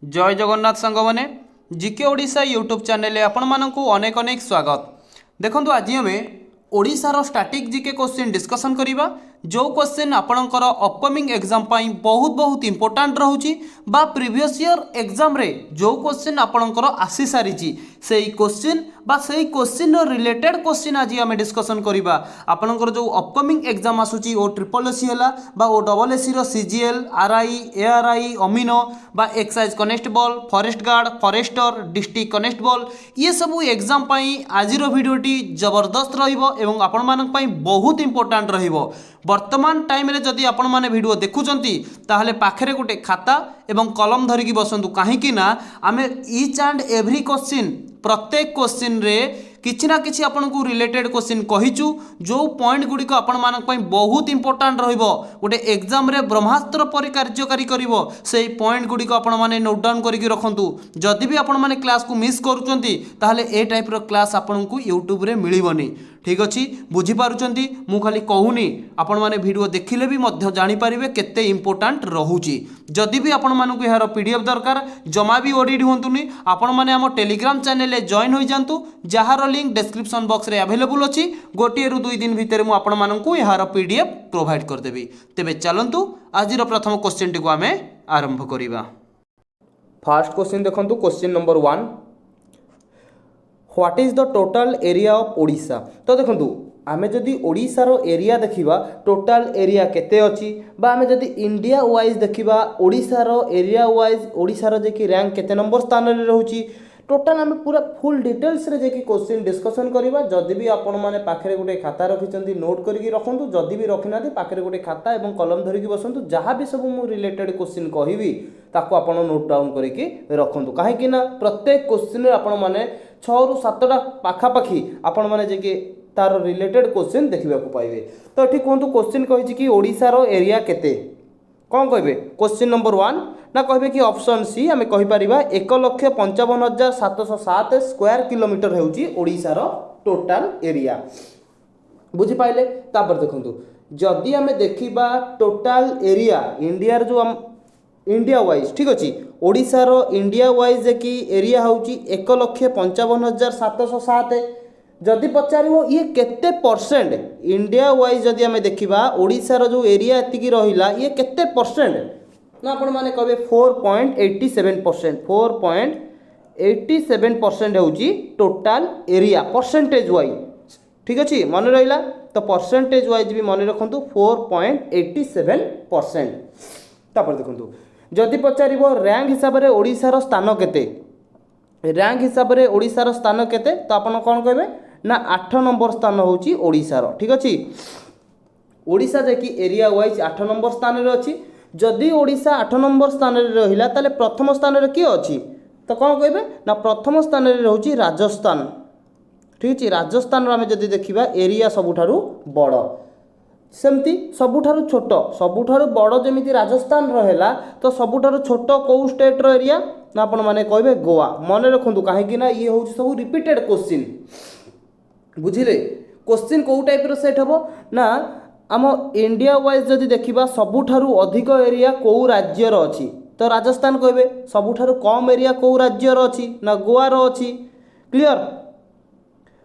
जय जगन्नाथ सांग मैंने जीके ओडिशा यूट्यूब चैनल आपण मानक अनेक अनेक स्वागत। देखंतु आज आम ओडिशार स्टैटिक जीके क्वेश्चन डिस्कसन करिबा जो क्वेश्चन आपणकर अपकमिंग एग्जाम पाई बहुत बहुत इंपोर्टेंट रहूची बा प्रीवियस ईयर एग्जाम रे जो क्वेश्चन आपणकर आसी सारी से क्वेश्चन बा से क्वेश्चन रिलेटेड क्वेश्चन आज आम डिस्कसन करिबा। आपणकर जो अपकमिंग एग्जाम आसुची ओ ट्रिपल एससी हला बा ओ डबल एससी रो सीजीएल आरआई एआरआई अमीनो बा excise constable forest guard forester district constable ये सब एग्जाम पाई आज भिडियोटी जबरदस्त रहिबो एवं आपण मानक पाई बहुत इंपोर्टेंट रहिबो। वर्तमान टाइम रे जदि आपण माने वीडियो देखुचंती ताहले पाखरे गोटे खाता एवं कलम धरिकी बसंतु काहेकि ना आमे ईच एंड एवरी क्वेश्चन प्रत्येक क्वेश्चन रे किछि ना किछि आपन को रिलेटेड क्वेश्चन कहिचु जो पॉइंट गुडी को आपण मानक पई बहुत इंपोर्टेंट रहिबो गोटे एग्जाम रे ब्रह्मास्त्र परि कार्यकारी करिवो सेही पॉइंट गुडी को आपण माने नोट डाउन करिकि रखंतु। जदि भी आपण माने क्लास को मिस करूचंती ताहले ए टाइप रो क्लास आपण को YouTube रे मिलिबोनी। ठीक अच्छी बुझी पारुचंती मु खाली कहूनी आपण माने वीडियो देखिले भी मध्य जानि परिबे केते इंपोर्टेंट रहूची। जदि भी आपण मानकु यार पीडीएफ दरकार जमा भी ओडीडी होंतुनी आपण माने हम टेलीग्राम चैनल रे जॉइन होई जांतु जहार लिंक डिस्क्रिप्शन बॉक्स रे अवेलेबल अछि। गोटे रु 2 दिन भितर मु आपण मानकु यार पीडीएफ प्रोवाइड कर देबी। तेबे चलंतु आजिर प्रथम क्वेश्चन टी को आमे आरंभ करिबा। फर्स्ट क्वेश्चन देखंतु question number 1 what is the total area of Odisha. तो देखंतु आमे जदि ओडिशार एरिया देखिबा टोटल एरिया केते अछि बा आमे जदि इंडिया वाइज देखिबा ओडिशार एरिया वाइज ओडिशार जे कि रैंक केते नंबर स्थान रे रहउची टोटल आमे पूरा फुल डिटेल्स रे जे कि क्वेश्चन डिस्कशन करिबा। जदि भी आपण माने पाखरे गोटे खाता रखिचंती नोट करके रखंतु जदि भी रखिनाती पाखरे गोटे खाता एवं कलम धरिकी बसंतु जहाँ भी सब मु रिलेटेड क्वेश्चन कहबी ताको आपण नोट डाउन करके रखंतु काहेकि ना प्रत्येक क्वेश्चन रे आपण माने 6 रु 7टा पाखापाखी आपण माने जे कि तार रिलेटेड क्वेश्चन देखिबा को पाइबे। तो एठी कहंतु क्वेश्चन कहिछि कि ओडिसा रो एरिया केते कौन कहबे क्वेश्चन नंबर 1 ना कहबे कि ऑप्शन सी आमे कहि परिबा 1,55,707 स्क्वायर किलोमीटर हेउची ओडिसा रो टोटल एरिया। बुझी पाइले तापर देखंतु जदि आमे देखिबा टोटल एरिया इंडिया रो जो इंडिया वाइज ठीक अच्छी ओडिशा रो इंडिया वाइज जे कि एरिया होउची 1,55,707 जदि पचारिबो ये केते परसेंट इंडिया वाइज जदि हमें देखिबा ओडिशा रो जो एरिया एतिकी रहिला ये केते परसेंट ना आपण माने कहबे 4.87% 4.87% होउची टोटल एरिया परसेंटेज वाइज। ठीक अच्छी मन रहिला तो परसेंटेज वाइज भी मन रखंतु 4.87%। तापर देखंतु जदि पचारिबो रैंक हिसाब रे ओडिशा रो स्थान केते रैंक हिसाब रे ओडिशा रो स्थान केते तो आपण कोन कहबे ना 8 नंबर स्थान होउची ओडिशा रो। ठीक अछि ओडिशा जे कि एरिया वाइज 8 नंबर स्थान रे अछि। जदि ओडिशा 8 नंबर स्थान रे रहिला ताले प्रथम स्थान रे की अछि तो कोन कहबे ना प्रथम स्थान रे रहउची राजस्थान। ठीक अछि राजस्थान रो हमें जदि देखिबा एरिया सबुठारु बड़ सेमती सबुठारु छोट सबुठारु बड़ जेमिति राजस्थान रहेला तो सबुठारु छोट को स्टेट रो एरिया ना आपण माने कहबे गोवा। मन रखंतु काहे कि ना ये होउची सब रिपीटेड क्वेश्चन बुझिले क्वेश्चन को टाइप रो सेट हबो ना आम इंडिया वाइज जदि देखिबा सबुठारु अधिक एरिया को राज्य रो अछि तो राजस्थान कहबे सबुठारु कम एरिया को राज्य रो अछि ना गोवा रो अछि। क्लियर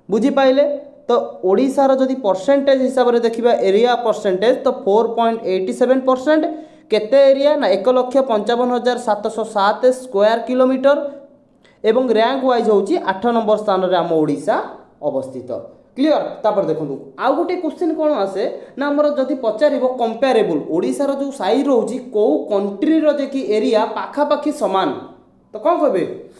बुझी पाइले तो ओडिशा रो जदि परसेंटेज हिसाब रे देखिबा एरिया परसेंटेज तो 4.87% केते एरिया ना 1,55,707 स्क्वायर किलोमीटर एवं रैंक वाइज होउची 8 नंबर स्थान रे हम ओडिशा अवस्थित। क्लियर तापर देखंतु आउ गोटे क्वेश्चन कोन आसे ना हमर जदि पचारिबो कंपेरेबल ओडिशा रो जो साइज रहउची को कंट्री रो जे कि एरिया पाखा पाखी समान तो कोन कहबे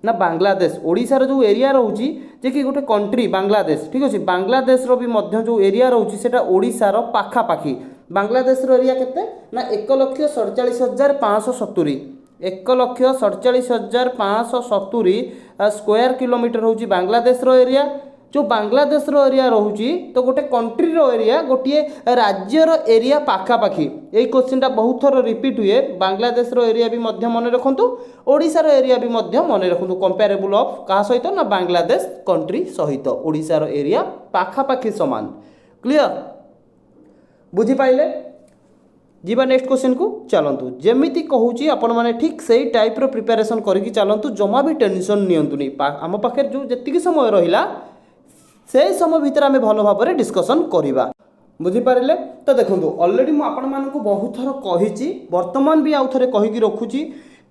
ना बांग्लादेश ओडिशा रो जो एरिया रहउची जे कि गोटे कंट्री बांग्लादेश। ठीक अछि बांग्लादेश रो भी मध्य जो एरिया रहउची सेटा ओडिशा रो पाखा पाखी बांग्लादेश रो एरिया केते ना 1,47,570 1,47,570 स्क्वायर किलोमीटर होउची बांग्लादेश रो एरिया। जो बांग्लादेश रो एरिया रहउची तो गोटे कंट्री रो एरिया गोटे राज्य रो एरिया पाखा पाखी एई क्वेश्चनटा बहुत थर रिपीट हुए। बांग्लादेश रो एरिया भी मध्य मन रखंतु ओडिशा रो एरिया भी मध्य मन रखंतु कंपेरेबल ऑफ कहा सहित ना बांग्लादेश कंट्री सहित ओडिशा रो एरिया पाखा पाखी समान। क्लियर बुझी पाइले जीवा नेक्स्ट क्वेश्चन को चलतु जमीती कहूँ आपण मैंने ठीक से टाइप्र प्रिपेरेसन करके चलतु जमा भी टेंशन नियंतुनी आम पाखे जो जी समय रहा से समय भितर आम भल भाव में डिस्कसन करवा बुझीपारे। तो देखो अलरेडी मुझे बहुत थर कही बर्तमान भी आउ थे कहीकि रखुची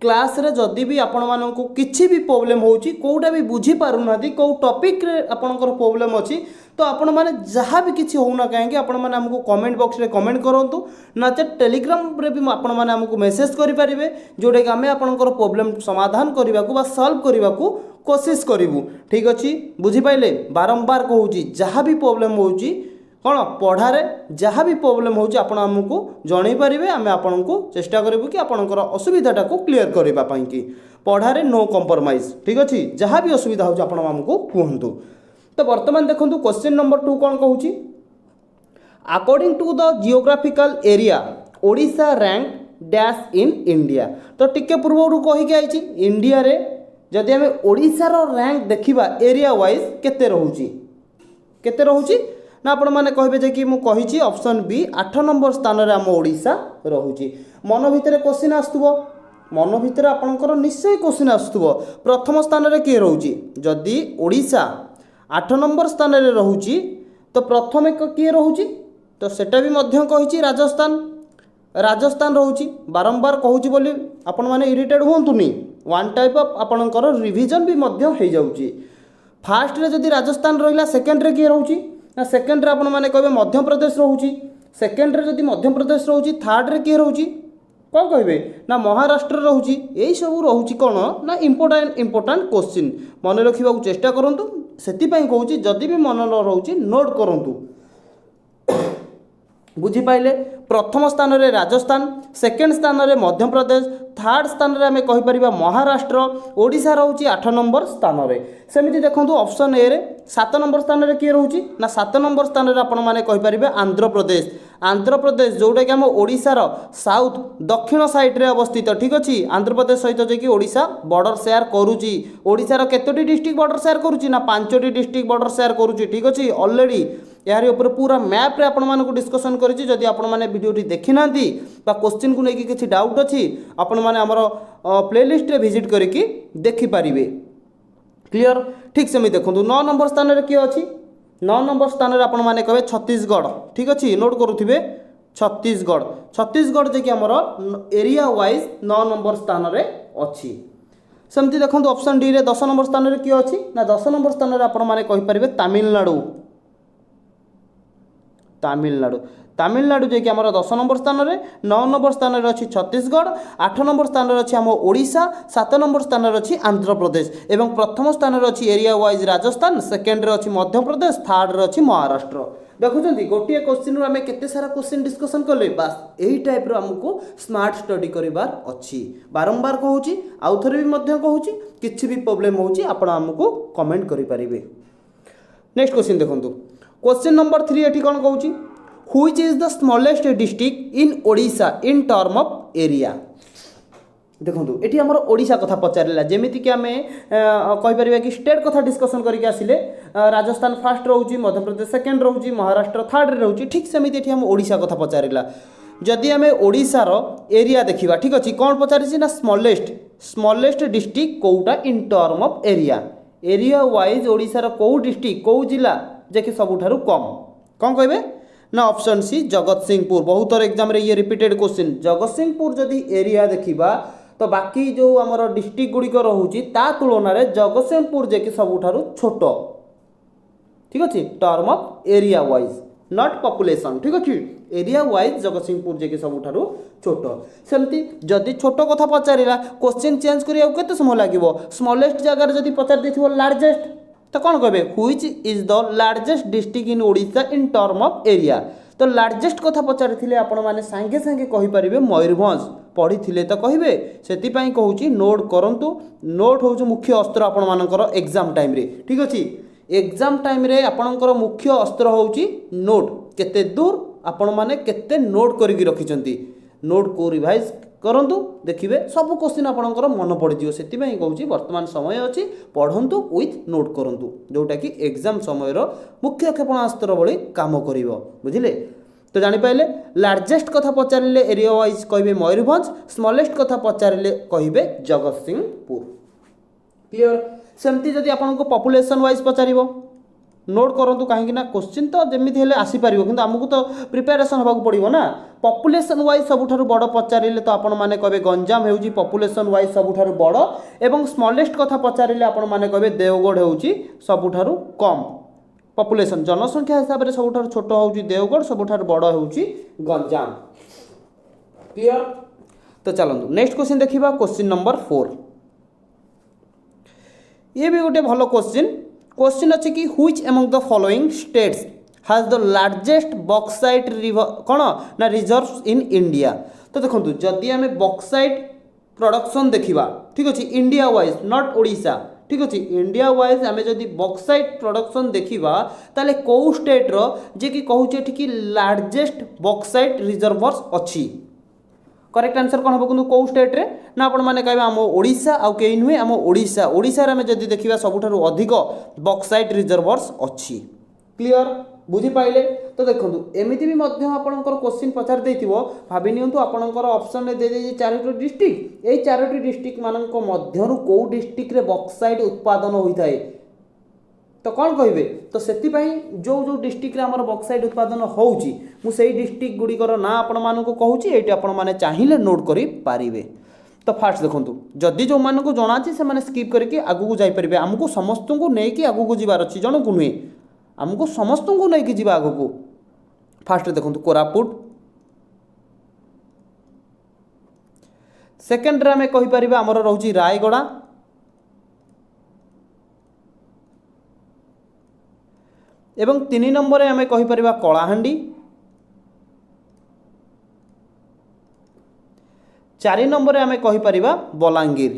क्लास रे जदि भी आपण मानक किसी भी प्रोब्लेम होची कोउटा भी बुझी पारु नादी को टॉपिक रे आपनकर प्रोब्लेम अछि तो आपण माने जहाँ भी किसी होना कहेंगे आपण माने हमको कमेंट बॉक्स रे कमेंट करंतु नाचे टेलीग्राम रे भी आपण माने हमको मेसेज करि परिबे जोडे कि आमे आपनकर प्रोब्लेम समाधान करबा को बा सॉल्व करबा को कोशिश करिवु। ठीक अछि बुझी पाइले बारंबार कहूची जहाँ भी प्रोब्लेम होची कौन पढ़ारे जहाँ भी प्रोब्लेम होची आपण हमको जणै पारिबे आमे आपनको चेष्टा करिवु कि आपनकर असुविधाटा को क्लियर करबा पई कि पढ़ारे नो कंप्रोमाइज। ठीक अछि जहाँ भी असुविधा होची आपण हमको कहंतु। तो वर्तमान देखंतु क्वेश्चन नंबर 2 कोन कहूची according to the geographical area Odisha rank dash in India. तो टिके पूर्व कही के आइची इंडिया रे जदि आमे ओडिशा रो रैंक देखिबा एरिया वाइज केते रहूची ना आपण मैंने कहे जे कि मुझे ऑप्शन बी 8 नंबर स्थान रे आम ओडिशा रहूची। मन भितर क्वेश्चन आसुबो मन भितर आपणकर निश्चय क्वेश्चन आसुबो प्रथम स्थान रे किए रहूची जदि ओडिशा 8 नंबर स्थान रे रहूची तो प्रथम किए रहूची तो सेटा भी मध्य कहिची राजस्थान रहूची बारंबार कहूची बोली आपण माने इरिटेट होंतुनी वन टाइप ऑफ आपणकर रिवीजन भी मध्य हो जाउची। फास्ट रे जदि राजस्थान रहिला सेकंड रे किए रहूची ना सेकेंड रे आपण माने कहबे मध्य प्रदेश रहूची सेकेंड रे जदि मध्य प्रदेश रहूची थर्ड रे किए रहूची कौन कहबे ना महाराष्ट्र रहूची एई सब रहूची कोन ना इंपोर्टेंट क्वेश्चन मन रखिबा को चेष्टा करंतु सेति पई कहूची जदि भी मन न रहूची नोट करंतु बुझी पाइले। प्रथम स्थान रे राजस्थान सेकेंड स्थान रे मध्य प्रदेश थर्ड स्थान रे आमे कहि परिबा महाराष्ट्र ओडिशा रहूची 8 नंबर स्थान रे। सेमिति देखंतु ऑप्शन ए रे 7 नंबर स्थान रे किए रहूची ना 7 नंबर स्थान रे आपण माने कहि परिबे आंध्र प्रदेश जोटा कि आम ओडिशा रो साउथ दक्षिण साइड रे अवस्थित। ठीक अछि आंध्र प्रदेश सहित जे कि ओडिशा बॉर्डर शेयर करूची ओडिशा रो केतोटी डिस्ट्रिक्ट बॉर्डर शेयर करूची ना 5टी डिस्ट्रिक्ट बॉर्डर शेयर करूची। ठीक अछि ऑलरेडी यार ऊपर पूरा मैप रे आपण मानकु डिस्कशन करिछि जदि आपण माने वीडियोटी देखि नांती बा क्वेश्चन को लेके किछि डाउट अछि आपण माने हमर प्लेलिस्ट रे विजिट करके देखि परिबे क्लियर। ठीक से मैं देखंतु 9 नंबर स्थान रे कि अछि 9 नंबर स्थान रे आपण माने कहबे छत्तीसगढ़। ठीक अछि नोट करूथिबे छत्तीसगढ़ जे कि हमर एरिया वाइज 9 नंबर स्थान रे अछि। सेमति देखंतु ऑप्शन डी रे 10 नंबर स्थान रे कि अछि ना 10 नंबर स्थान रे आपण माने कहि परिबे तमिलनाडु जे कि आम 10 नंबर स्थान रे 9 नंबर स्थान रे अछि छत्तीसगढ़ 8 नंबर स्थान रे अछि आम ओडिशा 7 नंबर स्थान रे अछि आंध्र प्रदेश एवं प्रथम स्थान रे अछि एरिया वाइज राजस्थान सेकेंड रे अछि मध्य प्रदेश थर्ड रे अछि महाराष्ट्र। देखुछंती गोटिए क्वेश्चन रो आमे केते सारा क्वेश्चन डिस्कशन करले बस एही टाइप रो हमको स्मार्ट स्टडी करिवार अछि। बारंबार कहूची आउ थरे भी मध्य कहूची किछि भी प्रॉब्लम होची आपण हमको कमेंट करि परिबे। नेक्स्ट क्वेश्चन देखंतु क्वेश्चन नंबर 3 एठी कोन कहूची which is the smallest district in Odisha in term of area. देखो ये आम ओडिशा कथा पचारा जमीती कि आम कहीपर कि स्टेट कथा डिस्कसन करके आसिले राजस्थान फास्ट रोचे मध्य प्रदेश सेकेंड रोचे महाराष्ट्र थर्ड रोचे ठीक सेमती ये आम ओडिशा कथा पचारा जदि आम ओडिशार एरिया देखा ठीक अच्छे कौन पचारि ना स्मॉलेस्ट डिस्ट्रिक्ट कौटा in term of area wise ओडिशार कौ डिस्ट्रिक्ट कौ जिला जे कि सबुठारु कम कौन कहे ना ऑप्शन सी जगतसिंहपुर। बहुत थर एग्जाम रे ये रिपीटेड क्वेश्चन जगतसिंहपुर जदि एरिया देखा तो बाकी जो आमर डिस्ट्रिक्ट गुड़िक रोचे ता तुलन में जगतसिंहपुर जे कि सबुठारु छोट ठीक अच्छे term of area wise not population ठीक अच्छे एरिया वाइज जगतसिंहपुर जे कि सबुठारु छोट। सेमती जदि छोट कथा पचारा क्वेश्चन चेंज करिया केते समय लागिवो स्मॉलेस्ट जगह जदि पचार देथिवो लार्जेस्ट तो कौन कहे which is the largest district in Odisha in term of area तो लार्जेस्ट कथा पचारि आपण मैंने सांगे सांगे कहींपर मयूरभंज पढ़ी तो कहे से कहूँ नोट करूँ नोट हूँ मुख्य अस्त्र आपण मानकर एग्जाम टाइम रे ठीक अच्छे एग्जाम टाइम रे आपणकर मुख्य अस्त्र हूँ नोट केते दूर आपण मैंने केते नोट करके रखिंट नोट को रिवाइज करंतु देखिए सब क्वेश्चन आपणकर मन पड़ो से कहूँ वर्तमान समय अच्छी पढ़ंतु विथ नोट करंतु जोटा कि एग्जाम समय मुख्य क्षेपणास्त्र भली काम कर बुझिले। तो जापारे लार्जेस्ट कथा पचारे एरिया वाइज कहे मयूरभंज स्मॉलेस्ट कथा पचारे कहे जगतसिंहपुर क्लियर सेमती जदि आपको पॉपुलेशन वाइज पचार नोट करूँ कहीं क्वेश्चन तो जमी हेल्ले आसीपर कि आमको तो प्रिपेरेसन होगा पड़ो ना पॉपुलेशन वाइज सबुठारु बड़ पचारे तो आपण मैंने कहे गंजाम हो पॉपुलेशन वाइज सबुठारु बड़ एवं स्मॉलेस्ट कथा पचारे आपण मैंने कहे देवगढ़ हो सबुठारु कम पॉपुलेशन जनसंख्या हिसाब से सबुठारु छोट हो देवगढ़ सबुठारु बड़ हो गंजाम क्लियर। तो चलतु नेक्स्ट क्वेश्चन देखा क्वेश्चन नंबर 4 ये भी गोटे भल क्वेश्चन अच्छे कि which among the following states has the largest bauxite कौन ना रिजर्व इन इंडिया। तो देखो जदि आम बॉक्साइट प्रोडक्शन देखा ठीक अच्छे इंडिया वाइज नॉट ओडिशा ठीक अच्छे इंडिया वाइज आम जदि बॉक्साइट प्रोडक्शन देखा ताले कौ स्टेट रो जे कि कहूचे कि लार्जेस्ट बॉक्साइट रिजर्वर्स अच्छी करेक्ट आंसर कौन हम कौ स्टेट रे ना आपण मैंने कहे आम ओडिशा आउ कहीं नुहे आम ओडिशा ओडिशा रे आम जदि देखा सबुठारु अधिक बॉक्साइट रिजर्वर्स अच्छी क्लियर बुझीपाइले। तो देखो एमती भी आपंकर क्वेश्चन पचार देथिबो भाबी नियंतु आपंकर ऑप्शन रे दे दे चारोटी डिस्ट्रिक्ट एई चारोटी डिस्ट्रिक्ट मानक मध्यरु को डिस्ट्रिक्ट रे बॉक्साइट उत्पादन होता है तो कौन कहे तो से जो जो डिस्ट्रिक्ट रे हमर बॉक्साइट उत्पादन होउची मु सेई डिस्ट्रिक्ट गुड़िकर ना आपण मानक कहूची एटी आपण माने चाहिए नोट करि पारिबे। तो फास्ट देखंतु जदि जो मानक जणा अछि से माने स्किप करके आगु को जाई परिबे हमको समस्त को नै कि आगु को जिबार अछि जण को नुहे हमको समस्त को नै कि जिबा आगु को फास्ट देखंतु कोरापुट सेकंड रे हमें कहि परिबा हमर रहउची रायगड़ा एवं 3 नंबर आम कहीपर कलाहांडी 4 नंबर आम कहीपर बलांगीर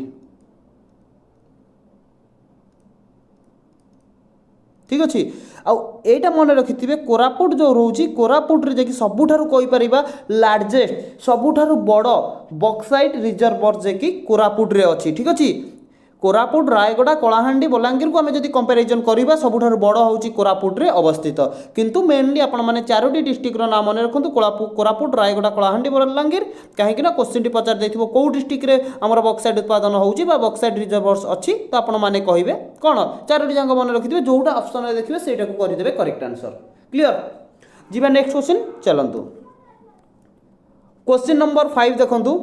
ठीक अच्छे आईटा मन रखिथे कोरापुट जो रोची कोरापुट रे जेकि सबुठारु कहीपर लार्जेस्ट सबुठारु बड़ बॉक्साइट रिजर्वर जेकि कोरापुट रे अच्छी ठीक अच्छे कोरापुट रायगड़ा कलाहांडी बलांगीर को आम जब कंपेरिजन करवा सबुठारु बड़ होची कोरापुट रे अवस्थित किंतु मेनली आपण माने चारोटी डिस्ट्रिक्ट रो नाम मन रखंतु कोरापुट रायगड़ा कलाहांडी बलांगीर कहीं ना क्वेश्चन टी पचार देथिबो को डिस्ट्रिक्ट रे हमर बॉक्साइट उत्पादन होची बा बॉक्साइट रिजर्वर्स अच्छी तो आपण माने कहिबे कोन चारोटी जांग मन रखिथिबे जोटा ऑप्शन रे देखिबे सेटा को करि देबे करेक्ट आंसर क्लियर। जिबा नेक्स्ट क्वेश्चन चलंतु क्वेश्चन नंबर 5 देखंतु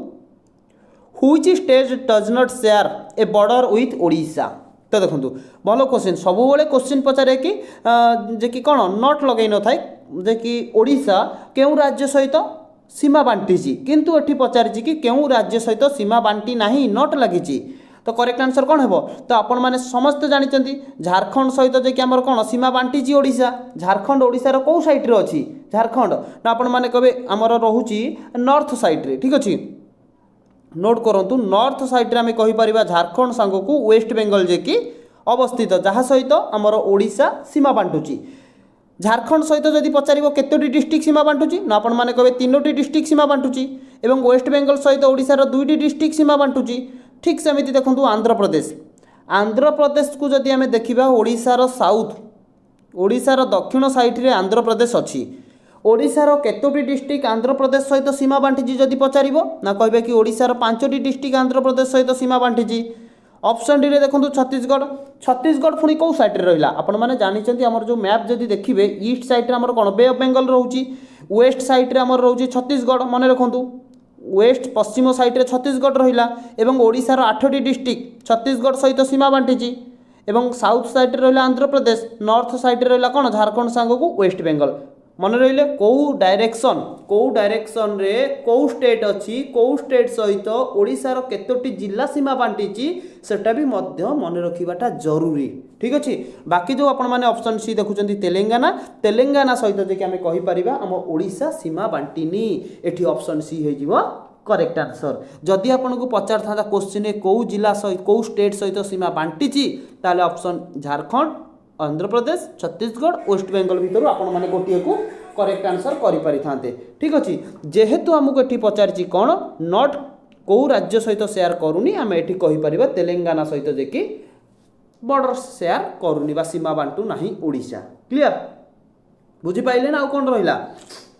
which state does not share A border with Odisha. तो देखो भल क्वेश्चन सब क्वेश्चन पचारे कि जे कि कौन नट लगे न थाए जे कि ओडिशा केउ राज्य सहित सीमा बांटी किंतु एठी पचारि कि केउ राज्य सहित सीमा बांटी नाही नट लगी तो करेक्ट आंसर कौन है तो आपण मैंने समस्त जानते झारखंड सहित जे कि आमर कौन सीमा बांटी ओडिशा झारखंड ओडिशार कौ साइड रे अच्छी झारखंड ना आपण मैंने कहे आमर रोची नॉर्थ साइड रे ठीक अच्छे नोट करंतु नॉर्थ साइड रे आम कहीपर झारखंड सांग को वेस्ट बेंगल जे कि अवस्थित जहाँ सहित आमर ओडिशा सीमा बांटुची झारखंड सहित जदि पचार केतोटी डिस्ट्रिक्ट सीमा बांटुची ना आपण माने कहे 3टी डिस्ट्रिक्ट सीमा बांटुची एवं वेस्ट बेंगल सहित ओडिशार 2टी डिस्ट्रिक्ट सीमा बांटुची ठीक सेमिति देखंतु आंध्र प्रदेश को जदि आम देखा ओडिशार साउथ ओडिशार दक्षिण साइड रे आंध्र प्रदेश अच्छी ओडिशार केतोटी डिस्ट्रिक्ट आंध्र प्रदेश सहित सीमा बांटी जदि पचार ना कहे कि ओडिशार 5टी डिस्ट्रिक्ट आंध्र प्रदेश सहित सीमा बांटी ऑप्शन डी रे देखो छत्तीसगढ़ पुणी कौ साइड रे रहा आपण मैंने जानते आमर जो मैप जदि देखिए ईस्ट साइड आमर कौन बे ऑफ बेंगल रोची वेस्ट साइड रे आमर रोची छत्तीसगढ़ मन रखु वेस्ट पश्चिम साइड रे छत्तीसगढ़ रहा एवं ओडिशार 8टी डिस्ट्रिक्ट छत्तीसगढ़ सहित सीमा बांटी एवं साउथ साइड रे रहा आंध्र प्रदेश नॉर्थ साइड रे रहा कौन झारखंड सांग को वेस्ट बेंगल मन रही कौ डायरेक्शन रे कौ स्टेट अच्छी कौ स्टेट सहित ओडिशार केतोटी जिला सीमा बांटी सेटा भी मध्य मन रखा जरूरी ठीक अच्छे बाकी जो आपण मैंने ऑप्शन सी देखुं तेलंगाना सहित जे आम कहीपर आम ओडिशा सीमा बांटीनी एठी ऑप्शन सी हो करेक्ट आंसर जदि आपन को पचार था क्वेश्चन कौ जिला सहित कौ स्टेट सहित सीमा बांटी ताले ऑप्शन झारखंड आंध्र प्रदेश छत्तीसगढ़ वेस्ट बेंगल भितर आपण मैंने गोटे को करेक्ट आंसर करें ठीक अच्छे जेहेतु आमको ये पचार कौन नट कौ राज्य सहित शेयर करूनी आम ये कहीपर तेलंगाना सहित जे कि बॉर्डर शेयर करूनी बा सीमा बांटू ना ओडिशा क्लियर बुझीपाइले ना आउ कौन रहा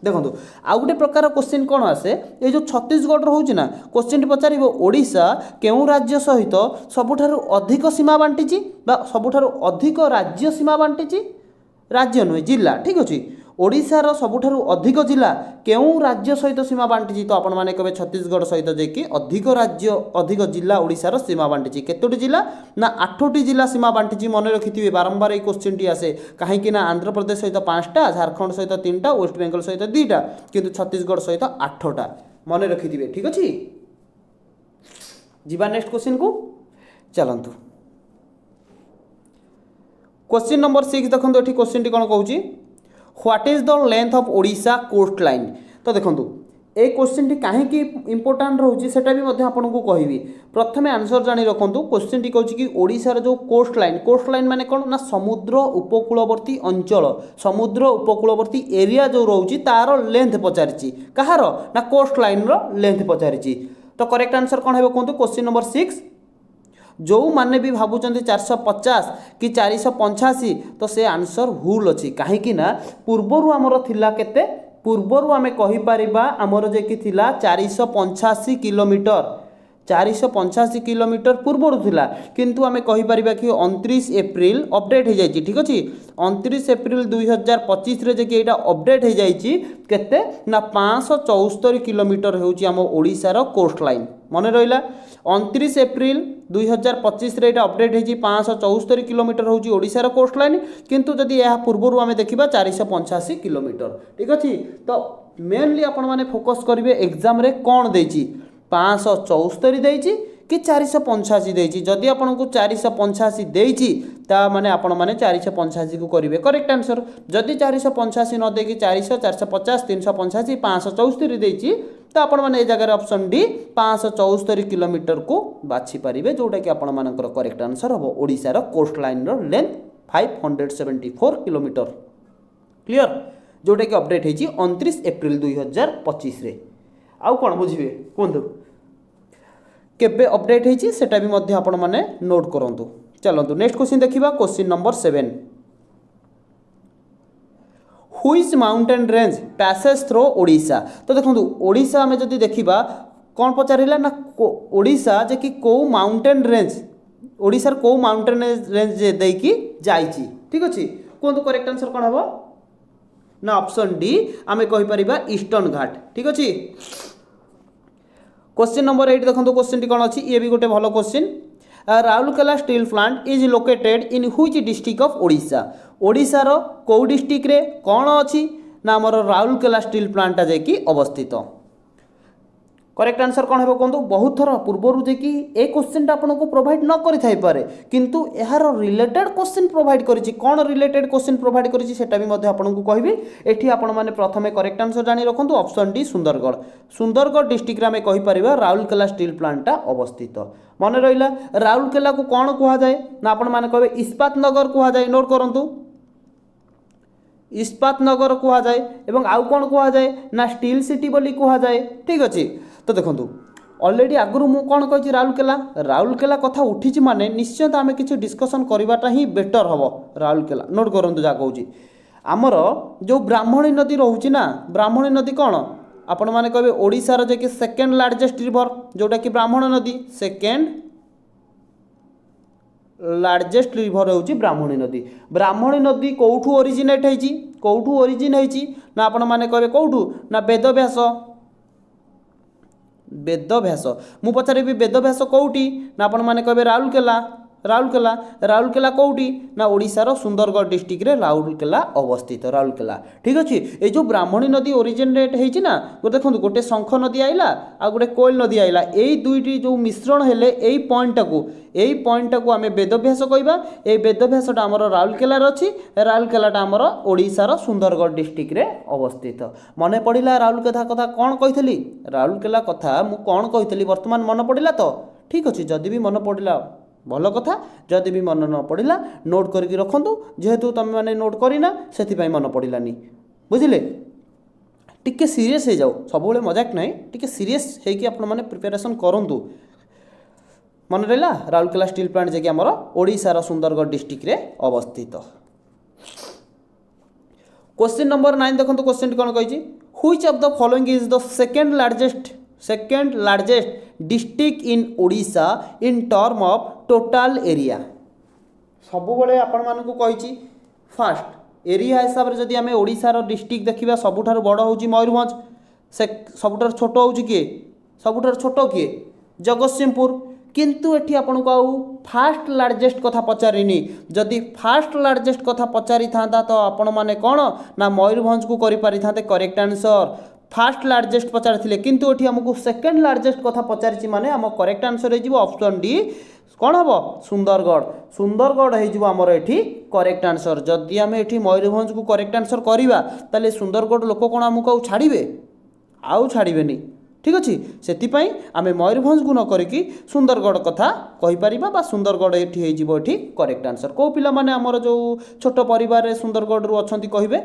देखो आउ गोटे प्रकार क्वेश्चन कौन आसे ये जो छत्तीसगढ़ रोचे ना क्वेश्चन पचार ओडिशा केउं राज्य सहित सबुठारु अधिक सीमा बांटी सबुठारु अधिक राज्य सीमा बांटी राज्य नुहे जिला ठीक अच्छे ओडिशार सबुठारु अधिक जिला केउं राज्य सहित सीमा बांटी तो आपण माने कहे छत्तीसगढ़ सहित जेकि अधिक राज्य अधिक जिला ओडिशार सीमा बांटी केतोटी जिला ना 8टी जिला सीमा बांटी मन रखिथिबे बारंबार ये क्वेश्चन टी आसे कहीं ना आंध्र प्रदेश सहित 5टा झारखंड सहित 3टा वेस्ट बेंगल सहित 2टा किंतु छत्तीसगढ़ सहित 8टा मन रखिथिबे ठीक अछि जीवा नेक्स्ट क्वेश्चन को चलंतु क्वेश्चन नंबर 6 देखंतु एठी क्वेश्चन टी कोन कहूची what is the length of Odisha coast line तो देखो ए क्वेश्चन टी कहीं इंपोर्टाट रोचे सेटा भी आपको कहबी प्रथम आंसर जानी रखु क्वेश्चन टी कहूँ कि ओडिशार जो कोस्ट लाइन माने कौन ना समुद्र उपकूलवर्ती अंचल समुद्र उपकूलवर्ती एरिया जो रोचे तार लेंथ पचारि कहार ना कोस्ट लाइन रो लेंथ पचारि तो करेक्ट आंसर कौन है कहतु क्वेश्चन नंबर 6 जो माने भी भावुं 450 कि 485 तो से आंसर भूल अच्छी कहीं पूर्वर आमर थिला केते पूर्वर आमे कहि परिबा आमर जे कि थिला 485 किलोमीटर 485 किलोमीटर पूर्वर थिला किंतु आमे कहि परिबा कि 29 एप्रिल अपडेट हो जाइए ठीक अच्छे 29 एप्रिल 2025 रे जे कि एटा अपडेट हो जाइए केते ना 574 किलोमीटर होउची आम ओडिशार कोस्ट लाइन मन रहिला 29 एप्रिल 2025 रे एटा अपडेट होइची 574 किलोमीटर होउची ओडिशार कोस्ट लाइन किंतु जदि यह पूर्वर आमे देखिबा 485 किलोमीटर ठीक अछि तो मेनली आपण माने फोकस करिवे एग्जाम रे कोन देइची 574 देइची कि 485 देइची जदि आपण को 485 देइची ता माने आपण माने 485 को करिवे करेक्ट आंसर जदि 485 न देकी 400 450 385 574 देइची तो आपण माने ए जगह ऑप्शन डी 574 किलोमीटर को बाछि पारिबे जोटा कि आपण मानकर करेक्ट आंसर हबो ओडिसा रो कोस्ट लाइन रो लेंथ 574 किलोमीटर क्लियर जोटा कि अपडेट हेची 29 एप्रिल 2025 रे आउ कोन बुझिबे कोंदु केबे अपडेट हेची सेटा भी मध्य आपण माने नोट करंतु चलंतु नेक्स्ट क्वेश्चन देखिबा question number 7 which mountain range passes through Odisha तो देखो ओडिशा में जदि देखिबा कौन पचारिला ना ओडिशा जे कि को माउंटेन रेंज ओडिशार को माउंटेन रेंज जे देकी जाईची ठीक अछि कोंतु करेक्ट आंसर कोन हबो ना ऑप्शन डी आमे कहि परिबा ईस्टर्न घाट ठीक अछि क्वेश्चन नंबर 8 देखो क्वेश्चन टी कौन अच्छी ये भी गोटे भल question Rourkela steel plant is located in which district of Odisha Odisha रो को डिस्ट्रिक्ट रे कौन अच्छी ना आमर राउरकेला स्टील प्लांट जाकि अवस्थित करेक्ट आंसर कौन है कहूँ बहुत थर पूर्वर जे कि ए क्वेश्चन आपको प्रोवाइड न करि थाई पारे किंतु यार रिलेटेड क्वेश्चन प्रोवाइड करिछि कौन रिलेटेड क्वेश्चन प्रोवाइड करिछि सेटा भी मध्य आपको कहबी एठी आपण माने प्रथमे करेक्ट आंसर जानि रखंतु ऑप्शन डी सुंदरगढ़ डिस्ट्रिक्ट रे हमें कहि परिबा राउरकेला स्टील प्लांटटा अवस्थित मन रहिला राउरकेला को कौन कुहा जाए ना आपण माने कहबे इस्पात नगर कुहा जाए नोट करंतु इस्पात नगर कुहा जाए एवं आउ कौन कुहा जाए ना स्टील सिटी बोली कुहा जाए ठीक अच्छे तो देखो ऑलरेडी आगु मु कौन कही राउरकेला कथा उठी माने निश्चय आम किसी डिस्कसन करवाटा ही बेटर हम राउरकेला नोट करूँ जहाँ कहूँ आमर जो ब्राह्मणी नदी रोचे ना ब्राह्मणी नदी कौन आपण मैंने कहे ओडिशार जे कि सेकेंड लार्जेस्ट रिवर जोटा कि ब्राह्मण नदी सेकेंड लार्जेस्ट रिवर होची ब्राह्मणी नदी कौठू ओरिजिनेट होईची कौठू ओरिजिन होईची ना आपण माने कहबे कौठू ना वेदव्यास मु पचारे वेदव्यास कौटी ना आपण माने कहबे राउरकेला कौटी ना ओडिशार सुंदरगढ़ डिस्ट्रिक्ट रे राउरकेला अवस्थित राउरकेला ठीक अच्छे ये जो ब्राह्मणी नदी ओरिजिनेट होईची ना देखो गोटे शंख नदी आइला आ गोटे कोयल नदी आइला यही दुईटी जो मिश्रण हेले यही पॉइंट को आम वेदव्यास कहबा ए वेदव्यासटा आमर राउरकेलार अच्छी राउरकेलाटा आमर ओडिशार सुंदरगढ़ डिस्ट्रिक्ट रे अवस्थित मन पड़ा राउरकेला कथा कौन कही राउरकेला कथा मु कौन कही वर्तमान मन पड़ा तो ठीक अच्छे जदि भी मन पड़ा भल कथा जदि भी मन न पड़ा नोट करके रखु जेहेतु तुम मैंने नोट करना से मन पड़ानी बुझे टिके सीरीयस हो जाओ सब मजाक ना टिके सीरीयस होगी आपने प्रिपेरेसन करूँ मन रहा राउरकेला स्टील प्लांट जे कि आमर ओडिशार सुंदरगढ़ डिस्ट्रिक्ट रे अवस्थित क्वेश्चन नंबर 9 देखो क्वेश्चन कौन कही which of the following is the second largest district in Odisha in term of total area सबुबले आपण मानकु कहिछि फास्ट एरिया हिसाब से जदि आम ओडिशार डिस्ट्रिक्ट देखा सबुठार बड़ हूँ मयूरभंज से सबुठार छोट हूँ किए सबुठार छोट किए जगतसिंहपुर किंतु एठी आपन को आउ फास्ट लार्जेस्ट कथा पचारिनी जदि फास्ट लार्जेस्ट कथा पचारि थांता तो आपण माने कोन ना मयूरभंज को करि पारि थांते करेक्ट आंसर फास्ट लार्जेस्ट पचारि किंतु एठी हमको सेकंड लार्जेस्ट कथा पचारिछि माने हम करेक्ट आंसर हो ऑप्शन डी कौन हम सुंदरगढ़ हो आमर एठी करेक्ट आंसर जदि आम एठी मयूरभंज को करेक्ट आंसर करवा ताले सुंदरगढ़ लोक कौन आमको आउ छाड़े आउ छाड़ेनि ठीक अच्छे से आम मयूरभंज को न करिकी सुंदरगढ़ कथा कहीपर बा सुंदरगढ़ ये करेक्ट आंसर कौ पिला माने आमर जो छोट परिवार सुंदरगढ़ रु अच्छा कहे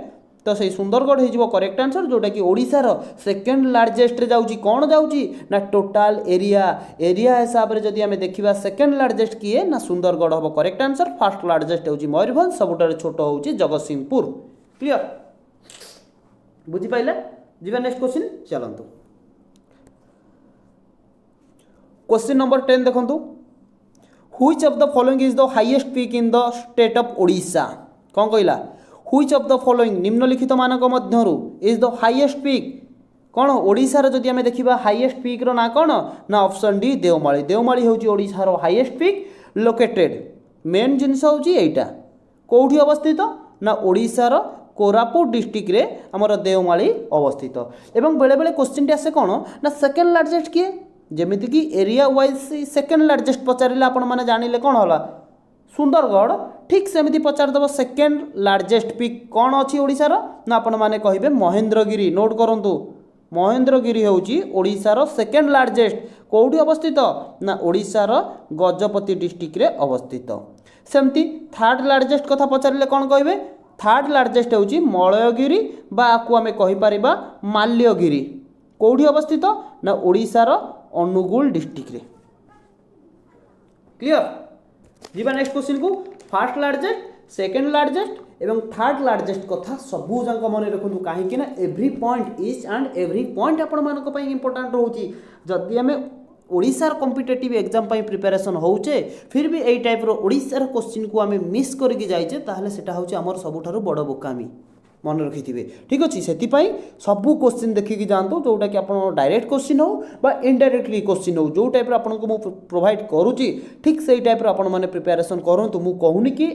तो से सुंदरगढ़ हो करेक्ट आंसर जोटा कि ओडिशार सेकेंड लार्जेस्ट रे जाउची कौन जाउची ना टोटाल एरिया हिसाब रे जदि आमे देखिबा सेकेंड लार्जेस्ट किए ना सुंदरगढ़ हम करेक्ट आंसर फास्ट लार्जेस्ट होची मयूरभंज सबुठार छोट होची जगतसिंहपुर क्लियर बुझी पाइले जीवा नेक्स्ट क्वेश्चन चलंतु क्वेश्चन नंबर 10 देखंतु which of the following is the highest peak in the state of Odisha कौन कहला व्हिच ऑफ द फॉलोइंग निम्नलिखित मानक मध्यरु इज द हाईएस्ट पीक कौन ओडिशार जदि आमे देखिबा हाईएस्ट पीक रो ना कौन ना ऑप्शन डी देवमाली होची ओडिशार हाईएस्ट पीक लोकेटेड मेन जिनस होची एटा कोठी अवस्थित ना ओडिशार कोरापुट डिस्ट्रिक्ट रे हमर देवमाली अवस्थित एवं बेले बेले क्वेश्चन आसे कौन ना सेकेंड लार्जेस्ट किए जेमिति कि एरिया वाइज सेकेंड लार्जेस्ट पचारे आपण मैंने जानिले कौन होला सुंदरगढ़ ठीक सेमती पचारदेव सेकेंड लार्जेस्ट पिक कौन अच्छी ओडिशार ना आपण मैंने कहे महेंद्रगिरी नोट करंतु महेंद्रगिरी होची ओडिशार सेकेंड लार्जेस्ट कौटी अवस्थित ना ओडिशार गजपति डिस्ट्रिक्ट रे अवस्थित सेमती थर्ड लार्जेस्ट कथा पचारे कौन कहे थर्ड लार्जेस्ट होची मलयगिरी बा आपको आमे कहि परिबा माल्यगिरी कौटी अवस्थित ना ओडिशार अनुगुल डिस्ट्रिक्ट रे क्लियर जीवा नेक्स्ट क्वेश्चन को फास्ट लार्जेस्ट सेकेंड लार्जेस्ट एवं थर्ड लार्जेस्ट कथा सबू जाक मन रखु कहीं ना every point each and every point आपण मानक पई इंपोर्टेंट रोची जदि आमे ओडिशार कॉम्पिटिटिव एग्जाम पई प्रिपरेशन होउचे फिर भी एई टाइप रो ओडिशार क्वेश्चन को आमे मिस करके जाइचे ताहले सेटा होउचे हमर सबुठारु बड़ बोकामी मन रखिथे ठीक अच्छे से सबू क्वेश्चन देखिकी जातु जोटा कि आप डायरेक्ट क्वेश्चन हो बा इनडायरेक्टली क्वेश्चन हो जो टाइप आपको मुझे प्रोवाइड करुच्ची ठीक से टाइप आपने प्रिपेरेसन करूँ मुझे कहूनी कि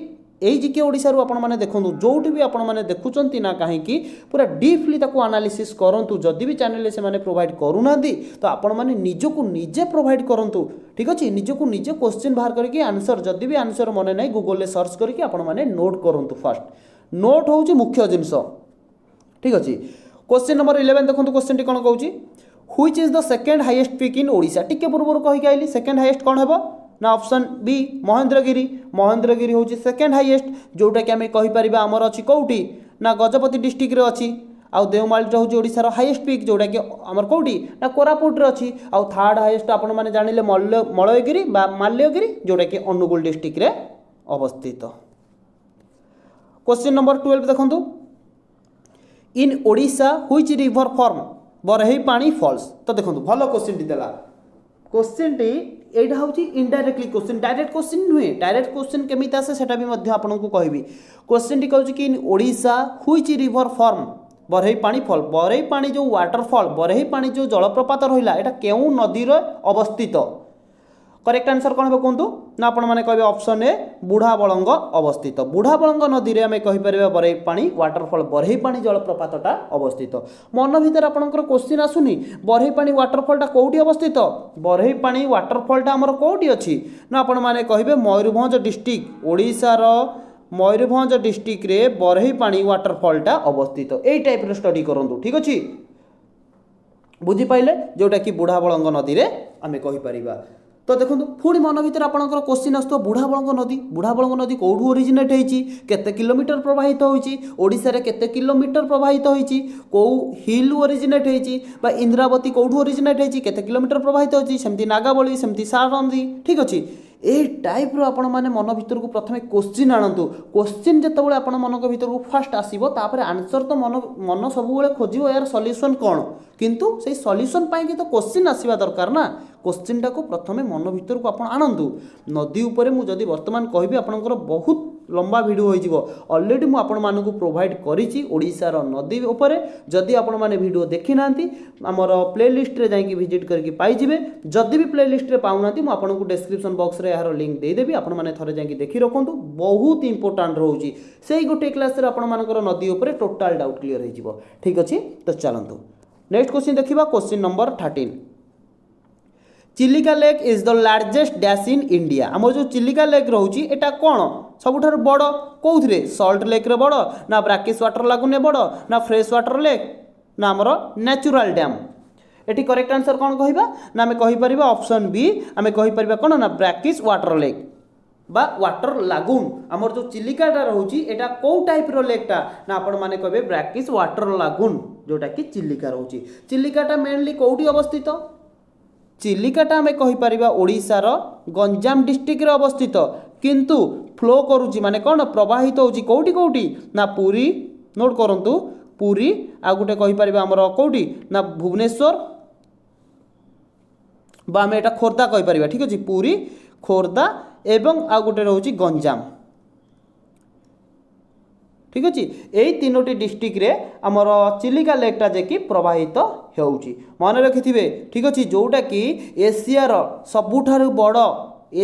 यही जिके ओडिशा रू आपने देखूँ जो भी आपने देखुंत ना कहीं पूरा डीपली एनालिसिस करूँ जदि भी चैनल से प्रोवाइड करूना तो आपण मैंने निजको निजे प्रोवाइड करूँ ठीक अच्छे निजको निजे क्वेश्चन बाहर करके आंसर जदि भी आंसर मन ना गूगल सर्च करके आपने नोट करूँ फास्ट नोट हूँ मुख्य जिनस ठीक अच्छे क्वेश्चन नंबर 11 देखो क्वेश्चन टी कौन कहूँ which is the second highest peak in Odisha टिके पूर्व कहीकि आइली सेकेंड हाईएस्ट कौन है ना ऑप्शन बी महेंद्रगिरी हूँ सेकेंड हाईएस्ट जोटा कि आम कहीपर आमर अच्छी कौटी ना गजपति डिस्ट्रिक्ट रे अच्छी आउ देवमाली हूँ ओडिशार हाईएस्ट पीक जोटा कि आमर कौटी ना कोरापुट रे अच्छी आउ थर्ड हाईएस्ट आपण मैंने जानिले मलयगिरी बा माल्यगिरी जोटा कि अनुगुल डिस्ट्रिक्ट रे अवस्थित क्वेश्चन नंबर 12 देखो in Odisha which river form Barehipani falls तो देखो भल क्वेश्चन टी देला क्वेश्चन टी एटा होची इनडायरेक्टली क्वेश्चन डायरेक्ट क्वेश्चन नुहे डायरेक्ट क्वेश्चन केमिति आसे सेटा भी मध्य आपनको कहबी क्वेश्चन टी कहूची कि in Odisha which river form Barehipani fall Barhi पानी जो वाटरफॉल बरही पानी जो जलप्रपात रहिला एटा केउ नदी रे अवस्थित करेक्ट आंसर कौन है कहतु ना आपण मैंने कहे ऑप्शन ए बुढ़ाबलंग अवस्थित बुढ़ाबलंग नदी में आम कहीपर बरही पानी वाटरफॉल बरही पानी जलप्रपातटा अवस्थित मन भर आपंकर क्वेश्चन आसुनी बरही पानी वाटरफॉलटा कौटी अवस्थित बरही पानी वाटरफॉलटा आमर कौटी अच्छी ना आपण मैंने कहे मयूरभंज डिस्ट्रिक्ट ओडिशार मयूरभंज डिस्ट्रिक्ट रे बरही पानी वाटरफॉलटा अवस्थित यही टाइप स्टडी करूँ ठीक अच्छे बुझीपारे जोटा कि बुढ़ाबलंग नदी में आम कहीपर तो देखो पुणी मन भर आपंकर क्वेश्चन आसो बुढ़ाबलंग नदी कौटू ओरिजिनेट होती केते किलोमीटर प्रवाहित होती ओडिशा रे केते किलोमीटर प्रवाहित होती कौ हिल ओरिजिनेट होती इंद्रावती कौटू ओरिजिनेट होती केते किलोमीटर प्रवाहित होती सेमती नागावली सेमती सारंदी ठीक अच्छे ए टाइप रो आपण माने मन भीतर को प्रथम क्वेश्चन आणतु क्वेश्चन जेतेबेले आपण मन भीतर को फास्ट आसीबो तापर आंसर तो मन सब बेले खोजिबो यार सॉल्यूशन कोन किंतु से सॉल्यूशन पाई कि तो क्वेश्चन आसीबा दरकार ना क्वेश्चन टाको प्रथमे मन भीतर को आपण आनंदु नदी उपरे मु जदी वर्तमान कहबी आपनकर बहुत लंबा वीडियो हो जिवो ऑलरेडी मु आपण मानकु प्रोवाइड करिछि ओडिसा रो नदी उपरे जदी आपण माने वीडियो देखि नांती हमर प्लेलिस्ट रे जाई कि विजिट करके पाई जिवे जदी भी प्लेलिस्ट रे पाउ नांती मु आपनकु डिस्क्रिप्शन बॉक्स रे यार लिंक दे देबी आपण माने थरे जाई कि देखि रखंतु बहुत इंपोर्टेंट रहउछि सेही गोटे क्लास रे आपण मानकर नदी उपरे टोटल डाउट क्लियर हो जिवो ठीक अछि तो चलंतु नेक्स्ट क्वेश्चन देखिबा question number 13 Chilika lake is the largest dash in India आमर जो चिलिका लेक रोची एटा कौन सबुठार बड़ कौथिरे सल्ट लेक रे बड़ ना ब्राकिस वाटर लागुन बड़ ना फ्रेश वाटर लेक ना आमर natural dam eighty correct answer कौन कहबा ना आमे कहि परिबा ऑप्शन बी आमे कहि परिबा कोन ना ब्राकिस वाटर लेक बा वाटर लागुन आमर जो चिलिकाटा रोची एटा कौ टाइप रो लेकटा ना आपण माने कहबे ब्राकिस वाटर लागुन जोटा कि चिलिका रोची चिलिकाटा मेनली कोठी अवस्थित चिलिकाटा आमे कहि परिबा ओडिसा रो गंजाम डिस्ट्रिक्ट रे अवस्थित किंतु फ्लो करूची माने कोन प्रवाहित होची कोठी कोठी ना पुरी नोट करंतु पुरी आ गुटे कहि परिबा हमर कोठी ना भुवनेश्वर बा आमे एटा खोर्धा कहि परिबा ठीक अछि पुरी खोर्धा एवं आ गुटे रहउची गंजाम ठीक अच्छे यही तीनोटी डिस्ट्रिक्ट रे आमर चिलिका लेकटा जे कि प्रवाहित होउची मन रखिथिबे ठीक अच्छे जोटा कि एशियार सबुठारु बड़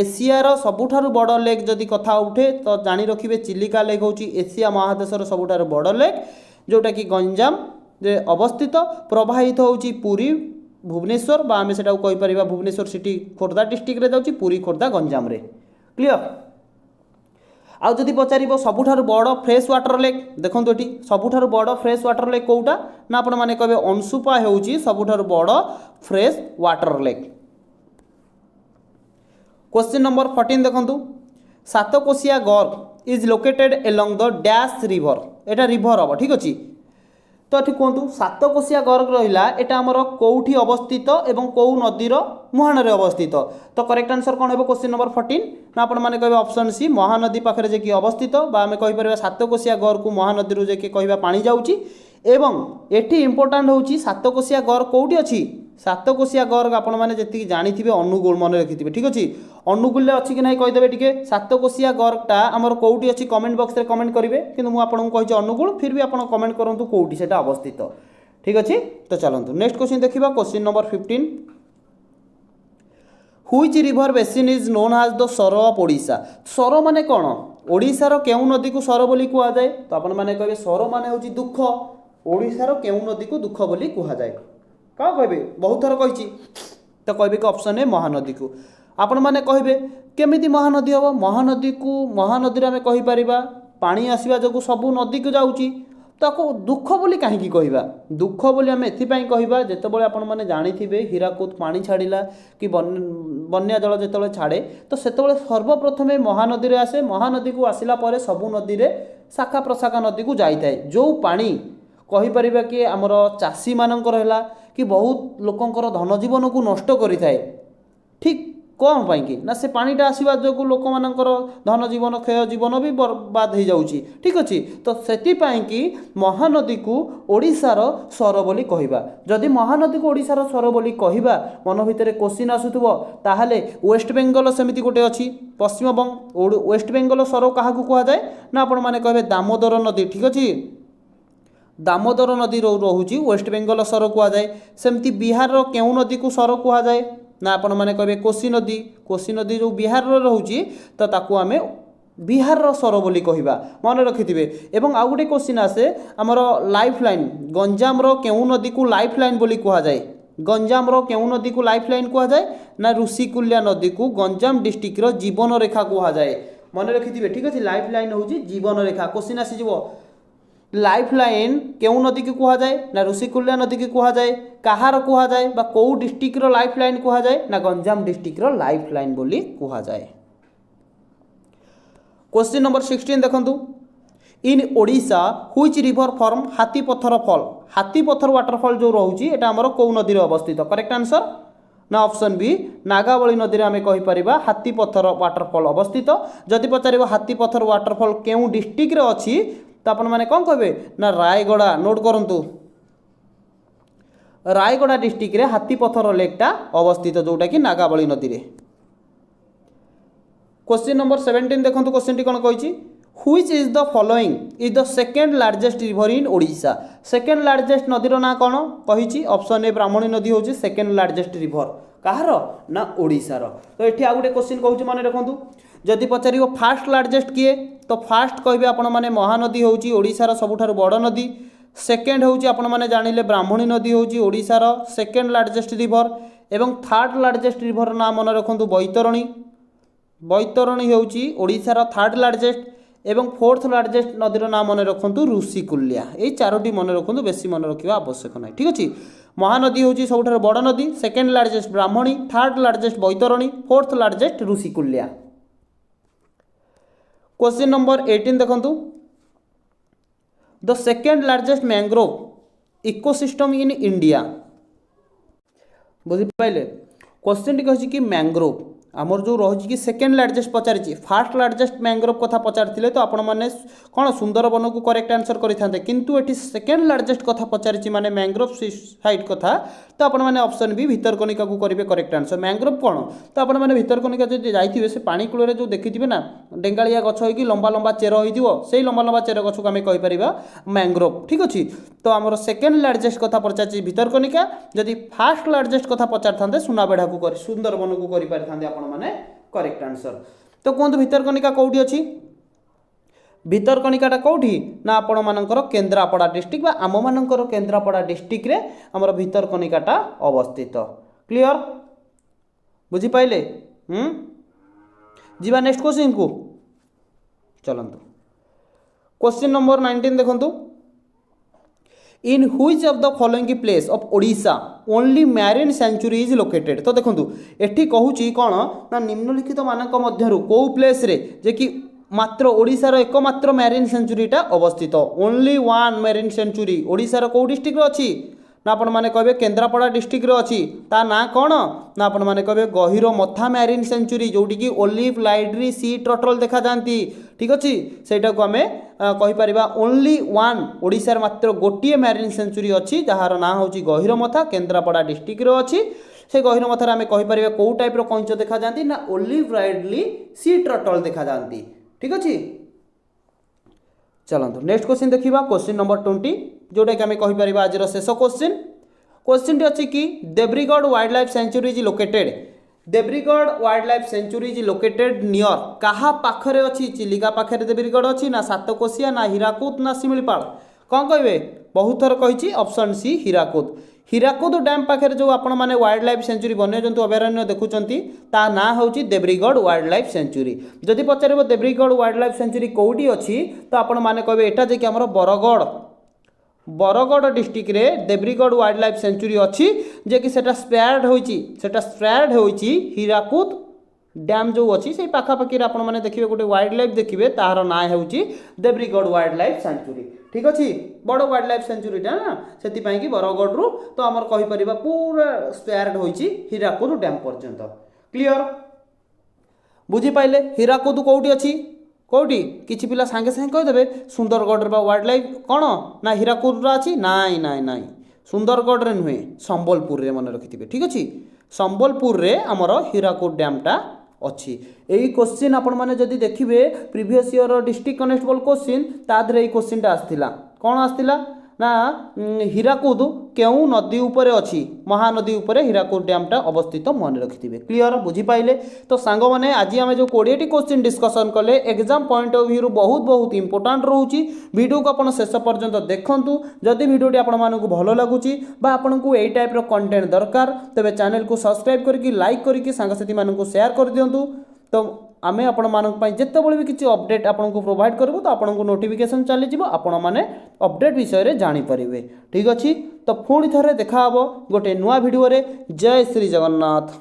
एशियार सबुठारु बड़ लेक जदि कथा उठे तो जानी रखिबे चिलिका लेक होउची एशिया महादेशर सबुठारु बड़ लेक जोटा कि गंजाम रे अवस्थित प्रवाहित होउची पुरी भुवनेश्वर बा आमे सेटा कहि परिबा भुवनेश्वर सिटी खोर्धा डिस्ट्रिक्ट रे जाउची पुरी खोर्धा गंजाम रे क्लियर आउ जदि पचारिबो सबुठारु बड़ फ्रेश वाटर लेक देखंतु एठी सबुठारु बड़ फ्रेश वाटर लेक कोउटा ना आपण माने कहबे अंशुपा हेउची सबुठारु बड़ fresh water lake question number 14 देखंतु Satkosia gorge is located along the dash river एटा रिवर हबो ठीक अछि तो ये कहतु सातकोशिया गर्ग रहा एटा आमर कौटी अवस्थित एवं कौ नदीर मुहाण में अवस्थित तो करेक्ट आंसर कौन है क्वेश्चन नंबर 14 ना आपण मैंने कहे ऑप्शन सी महानदी पाखे जे कि अवस्थित बा आम कहीपर सातकोशिया गर्ग को महानदी जे कि कह पानी जाऊँगी एवं एटी इंपोर्टाट हूँ सातकोशिया गर्ग कौटी अच्छी सातकोशिया गर्ग आपण मैंने जी जानी अनुगुल मन रखिथे ठीक अच्छे अनुगुल अच्छी कि नहीं कहीदेवे टी सातकोशिया गर्गटा आमर कौटी अच्छी कमेंट बॉक्स में कमेंट करेंगे कि मुझे अनुगुल फिर भी आप कमेंट करूँ कौटी से अवस्थित ठीक अच्छे तो चलते नेक्स्ट क्वेश्चन देखा question number 15 which river basin is known as the sorrow of Odisha sorrow माने कौन ओडिशार केउ नदी को सर बोली कह जाए तो आपण मैंने कहे सर माने हूँ दुख ओडिशार केउ नदी को दुख बोली कह जाए क्या कहे बहुत थर कही तो कहे कि ऑप्शन है महानदी को आपण मैंने कहे केमिति महानदी हम महानदी को महानदी आम कहीपर पानी आसवा जो सबू नदी को जाऊँगी ताको दुख बोली कहीं कहवा दुख बोली आम एपाई कहवा जितेबाला आपण मैंने जानी हीराकुद पानी छाड़ा कि बन्या जल जो छाड़े तो से सर्वप्रथम महानदी रे आसे महानदी को आसला पर सबू नदी रे शाखा प्रशाखा नदी को जाए जो पानी कहीपर कि आमर चाषी मानकर है कि बहुत लोकंर धन जीवन को नष्ट करि थाए ठीक कौन पाई कि ना से पानीटा आसवा जो लोक मानकर धन जीवन क्षय जीवन भी बर्बाद हो जाऊँगी ठीक अच्छे तो से कि महानदी को ओडिशार स्वर बोली कहवा जदि महानदी को ओडिशार स्वर बोली कहवा मन भितर क्वेश्चन आसुथबो ताहले वेस्ट बेंगल सेमिति गोटे अच्छी पश्चिमबंग वेस्ट बेंगल स्वर क्या कह जाए ना आपण मैंने कहे दामोदर नदी ठीक अच्छे दामोदर नदी रोचे वेस्ट बेंगल स्वर कह जाए सेमती बिहार केउ नदी को स्वर कह जाए ना आपण मैंने कहे कोसी नदी जो बिहार रोचे तो ताकू आम बिहार स्वर बोली कहवा मन रखिथे एवं आउ गोटे क्वेश्चन आसे आमर लाइफ लाइन गंजाम केउ नदी को लाइफ लाइन बोली कह जाए गंजाम केउ नदी को लाइफ लाइन कह जाए ना ऋषिकुल्या नदी को गंजाम डिस्ट्रिक्ट जीवन रेखा कह जाए मन रखिथे ठीक अच्छे लाइफ लाइन हूँ जीवन रेखा क्वेश्चन आसीज लाइफ लाइन केउ नदी की कह जाए ना ऋषिकुल्या नदी की कह जाए कहार कह जाए बा कौ डिस्ट्रिक्ट रो लाइफ लाइन कह जाए ना गंजाम डिस्ट्रिक्ट रो लाइफ लाइन बोली कह जाए। क्वेश्चन नंबर 16 देखंतु इन ओडिशा हुईच रिवर फॉर्म हाथी पत्थर फॉल हाथी पत्थर वाटरफॉल जो रोचे एटा हमर कौ नदी रे अवस्थित करेक्ट आंसर ना ऑप्शन बी नागावली नदी रे आमे कहि परिबा हाथी पत्थर वाटरफॉल अवस्थित। जदि पचारिबो हाथी पत्थर वाटरफॉल केउ डिस्ट्रिक्ट रे अछि तो आपण माने कोन कहबे ना रायगड़ा नोट करंतु रायगड़ा डिस्ट्रिक्ट रे हाथी पत्थर लेकटा अवस्थित जोटा कि नागावली नदी रे। क्वेश्चन नंबर 17 देखंतु क्वेश्चन टी कोन कहिछि which is the following is the second largest river in Odisha second largest नदीर ना कौन कही ऑप्शन ए ब्राह्मणी नदी हूँ सेकेंड लार्जेस्ट रिवर कहार ना ओडिशार। तो ये आउ गोटे क्वेश्चन कहूँ मन रखु जदि पचार फास्ट लार्जेस्ट किए तो फास्ट कहे आपण मैंने महानदी हूँ ओडिशार सबुठारु बड़ नदी सेकेंड हूँ आपण मैंने जानिले ब्राह्मणी नदी हूँ ओडिशार सेकेंड लार्जेस्ट रिवर एवं थर्ड लार्जेस्ट रिवर ना मन रखु बैतरणी बैतरणी हूँ ओडिशार थर्ड लार्जेस्ट एवं फोर्थ लार्जेस्ट नदीर नाम मन रखु ऋषिकुल्या ये चारोटी मन रखु बेसी मन रखा आवश्यक ना ठीक अच्छे। महानदी हूँ सब बड़ नदी second largest Brahmani third largest Baitarani fourth largest Rushikulya. Question number 18 देखंतु the second largest mangrove ecosystem in India बुझिपाइले क्वेश्चन टी कहि कि मैंग्रोव आमर जो रही कि सेकेंड लार्जेस्ट पचारि फास्ट लार्जेस्ट मैंग्रोव कथा पचारि तो आपण मैंने कौन सुंदरबन को करेक्ट आंसर करते किंतु एटी सेकेंड लार्जेस्ट कथा पचारि माने मैंग्रोव साइट कथा तो आपण मैंने ऑप्शन बी भितरकनिका को करेंगे करेक्ट आंसर। मैंग्रोव कौन तो आपण मैंने भितरकनिका जो जाइए से पानी कूल जो देखिथे ना डेंगाड़िया गछ हो लंबा लंबा चेर हो लंबा लंबा चेर गछ को आम कहीपर मैंग्रोव ठीक अच्छे। तो आमर सेकेंड लार्जेस्ट कथा पचारि भितरकनिका जदि फास्ट लार्जेस्ट कथा पचारि था सुनाबेढ़ा को सुंदरबन को कर माने करेक्ट आंसर। तो कहतु भितरकनिका कौटी अच्छी भितरकनिकाटा कौटी ना आपण मानकर केन्द्रापड़ा डिस्ट्रिक्ट बा आम मानकर केन्द्रापड़ा डिस्ट्रिक्ट रे हमर भितरकनिकाटा अवस्थित क्लियर बुझी पाइले जीवा नेक्स्ट क्वेश्चन को चलंतु। क्वेश्चन नंबर 19 देखंतु in which of the following place of Odisha only marine sanctuary is located. तो देखंतु एठी कहूची कोन ना निम्नलिखित मानक मध्यरु को प्लेस रे जे कि मात्र ओडिशार एकमात्र मैरीन सेंचुरीटा अवस्थित ओनली वन मैरीन सेंचुरी ओडिशार को डिस्ट्रिक्ट अच्छी ना आपण माने कहबे केन्द्रापड़ा डिस्ट्रिक्ट अच्छी ता ना कौन ना आपण माने कहबे गहिरो मथा मैरीन सेंचुरी जोटी कि ओलिव लाइड्री सी टर्टल देखा जाती ठीक अच्छे सेटा को आमे कहि परिबा ओनली वन ओडिशार मात्र गोटिए मैरीन सेंचुरी अच्छी जार ना होची गहिरो मथा केन्द्रापड़ा डिस्ट्रिक्ट रो अच्छी से गहिरो मथार आमे कहि परिबा को टाइप रो कंच देखा जाती ना ओलिव लाइड्री सी टर्टल देखा जाती ठीक अच्छे। चलते नेक्स्ट क्वेश्चन देखा क्वेश्चन नंबर 20 जोटा कि आम कहीपर आज शेष क्वेश्चन क्वेश्चन टी अच्छी कि Debrigarh wildlife sanctuary is located Debrigarh wildlife sanctuary is located near कहा पाखरे अच्छी चिलिका पाखरे देब्रीगढ़ अच्छी ना सातकोशिया ना हीराकुद ना शिमिलीपाल कौन कहे बहुत थर कही option C Hirakud Hirakud dam पाखे जो आपण मैंने वाइल्ड लाइफ सेंचुरी वन्यजंतु अभयारण्य देखुंत ता ना हूँ देब्रीगढ़ वाइल्ड लाइफ सेंचुरी। जदि पचार देब्रीगढ़ वाइल्ड लाइफ सेंचुरी कौटी अच्छी तो आपण मैंने कहे एटा जे कि आमर बरगढ़ बरगढ़ डिस्ट्रिक्ट रे देब्रीगढ़ वाइल्ड लाइफ सेंचुरी अच्छी जे कि सेटा स्प्रेड होइची हीराकुद डैम जो अच्छी से पाखापाखि आपण मैंने देखिए गोटे वाइल्ड लाइफ देखिए तार ना होची देब्रीगढ़ वाइल्ड लाइफ सेंचुरी ठीक अच्छे बड़ वाइल्ड लाइफ सेंचुरीटा ना से कि बरगढ़ रु तो आमर कहीपर पूरा स्प्रेड होइची हीराकुद डैम पर्यंत क्लियर बुझीपाइले हीराकुद कौटी अच्छी कौटी किसी पिला सांगे सांगे कहीदेवे सुंदरगढ़ वाइल्ड लाइफ कौन ना हीराकुद अच्छी नाई नाई नाई सुंदरगढ़ रे नुहे संबलपुर रे मन रखिथिबे ठीक अच्छे संबलपुर रे आमर हीराकुद डैमटा अच्छी। यही क्वेश्चन आपण मैंने जदि देखिए previous year district constable question तादरे यही क्वेश्चनटा आसला कौन आसला ना हीराकुद केउ नदी उपरे अच्छी महानदी उपरे हीराकुद डैमटा अवस्थित मन रखिथिबे क्लियर बुझीपाइले। तो सांग मैंने आज आम जो 20 क्वेश्चन डिस्कसन कले एग्जाम पॉइंट ऑफ व्यू बहुत बहुत इंपोर्टाट रोचे वीडियो को आप शेष पर्यंत देखूँ जदि वीडियोटी आपको भल लगुच आपको यही टाइप कंटेंट दरकार तेज चैनल को सब्सक्राइब करके लाइक करके सांगसाथी मानक शेयर कर दिंतु। तो आमे आपण मानक पई जेतेबेले भी किसी अपडेट आपन को प्रोवाइड करबो तो आपन को नोटिफिकेशन चली जिवो आपण माने अपडेट विषय रे जानि परिबे। ठीक अछि तो पुणी थरे देखा हबो गोटे नुआ वीडियो रे। जय श्री जगन्नाथ।